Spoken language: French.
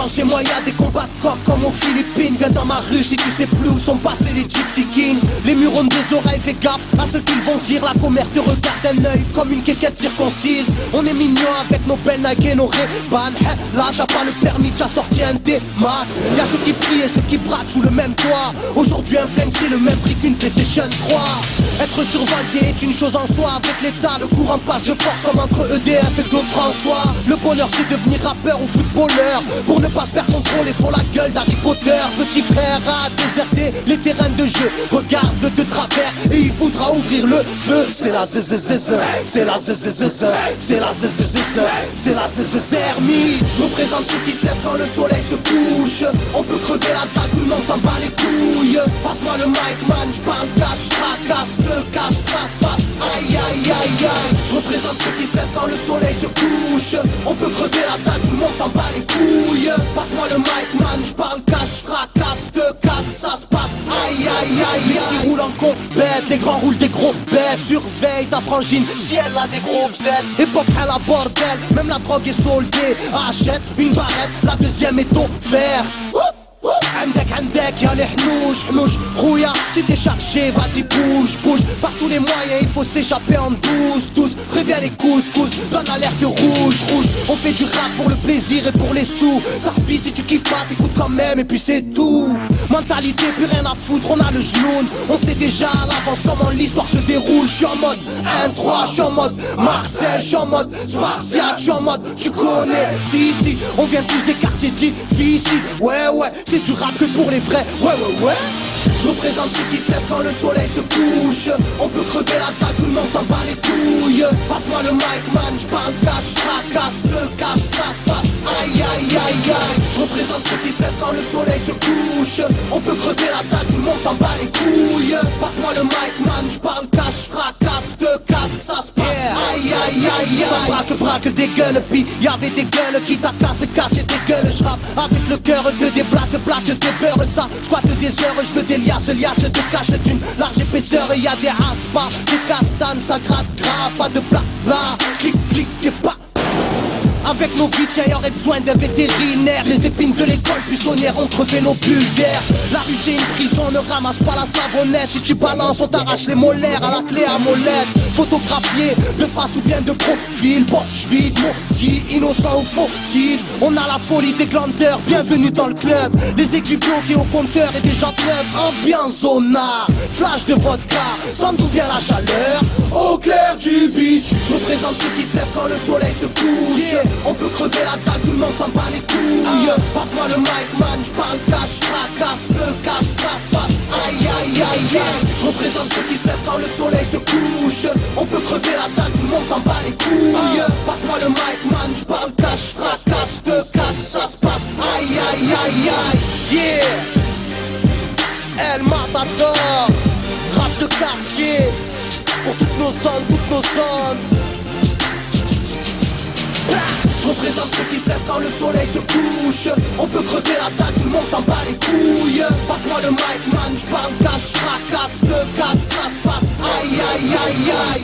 Quand j'ai moyen des combats de coq comme aux Philippines, viens dans ma rue si tu sais plus où sont passés les Gypsy Kings. Les murs ont des oreilles, fais gaffe à ce qu'ils vont dire. La commère te regarde d'un œil comme une quéquette circoncise. On est mignon avec nos belles Nike et nos Ray-Ban. Là t'as pas le permis, t'as sorti un D-Max. Y'a ceux qui prient et ceux qui braquent sous le même toit. Aujourd'hui un flingue c'est le même prix qu'une PlayStation 3. Être survolté est une chose en soi. Avec l'état le courant passe de force comme entre EDF et Claude François. Le bonheur c'est devenir rappeur ou footballeur. Pour ne pas se faire contrôler faut la gueule d'Harry Potter. Petit frère a déserté les terrains de jeu. Regarde-le de travers et il voudra ouvrir le feu. C'est la zzzz, c'est la zzzz, c'est la zzzz, c'est la zzzermie. Je représente ceux qui se lèvent quand le soleil se couche. On peut crever la dalle, tout le monde s'en bat les couilles. Passe-moi le mic man, j'parle cash, fracasse, te casse, ça se passe. Aïe aïe aïe aïe. Je représente ceux qui se lèvent quand le soleil se couche. On peut crever la dalle, tout le monde s'en bat les couilles. Passe-moi le mic man, j'parle cash, fracasse, te casse, ça se passe. Aïe aïe aïe. Les petits roulent en compète, les grands roulent des gros bêtes. Surveille ta frangine si elle a des gros bzèzes. Époque à la bordel, même la drogue est soldée. Achète une barrette, la deuxième est offerte. عندك يا الحنوش حنوش خويا si t'es chargé vas-y bouge bouge. Par tous les moyens il faut s'échapper en douce. Préviens les couscous, donne alerte rouge. On fait du rap pour le plaisir et pour les sous. Sarpi si tu kiffes pas t'écoutes quand même et puis c'est tout. Mentalité plus rien à foutre, on a le genou. On sait déjà à l'avance comment l'histoire se déroule. J'suis en mode 1-3, j'suis en mode Marcel, j'suis en mode Spartiate, j'suis en mode tu connais. Si on vient tous des quartiers difficiles. Ouais c'est du rap que pour les vrais. Ouais. Je représente ceux qui se lèvent quand le soleil se couche. On peut crever la dalle, tout le monde s'en bat les couilles. Passe-moi le mic man, j'parle cash, fracasse, te casse, ça se passe. Aïe aïe aïe aïe. Je représente ceux qui se lèvent quand le soleil se couche. On peut crever la dalle, tout le monde s'en bat les couilles. Passe-moi le mic man, j'parle cash, fracasse, te casse, ça se passe. Aïe aïe aïe aïe. Ça braque des gueules, pis y'avait des gueules qui t'a cassé des gueules. J'rappe avec le cœur que des plaques des beurres. Ça squatte des heures, j'veux des liasses de cache d'une large épaisseur. Et y'a des aspas, des castanes, ça gratte grave. Pas de blabla, clic et pas. Avec nos vies, y aurait besoin d'un vétérinaire. Les épines de l'école buissonnière ont crevé nos bulles d'air. La rue c'est une prison, ne ramasse pas la savonnette. Si tu balances, on t'arrache les molaires à la clé à molette. Photographié de face ou bien de profil. Poche vide, maudit, innocent ou fautif. On a la folie des glandeurs, bienvenue dans le club. Les aiguilles bloquées au compteur et des gens neuves. Ambiance zonard, flash de vodka. Sans d'où vient la chaleur, au clair du beach. Je représente ceux qui se lèvent quand le soleil se couche. On peut crever la dalle, tout le monde s'en bat les couilles. Passe-moi le mic man, j'parle cash, fracasse, te casse, ça se passe. Aïe aïe aïe aïe. Je représente ceux qui se lèvent quand le soleil se couche. On peut crever la dalle, tout le monde s'en bat les couilles. Passe-moi le mic man, j'parle cash, fracasse, te casse, ça se passe. Aïe aïe aïe aïe. Yeah. El Matador, rap de quartier. Pour toutes nos zones. Je représente ceux qui se lèvent quand le soleil se couche. On peut crever la dalle, tout le monde s'en bat les couilles. Passe-moi le mic man, j'parle cash, fracasse, te casse, ça se passe. Aïe aïe aïe aïe.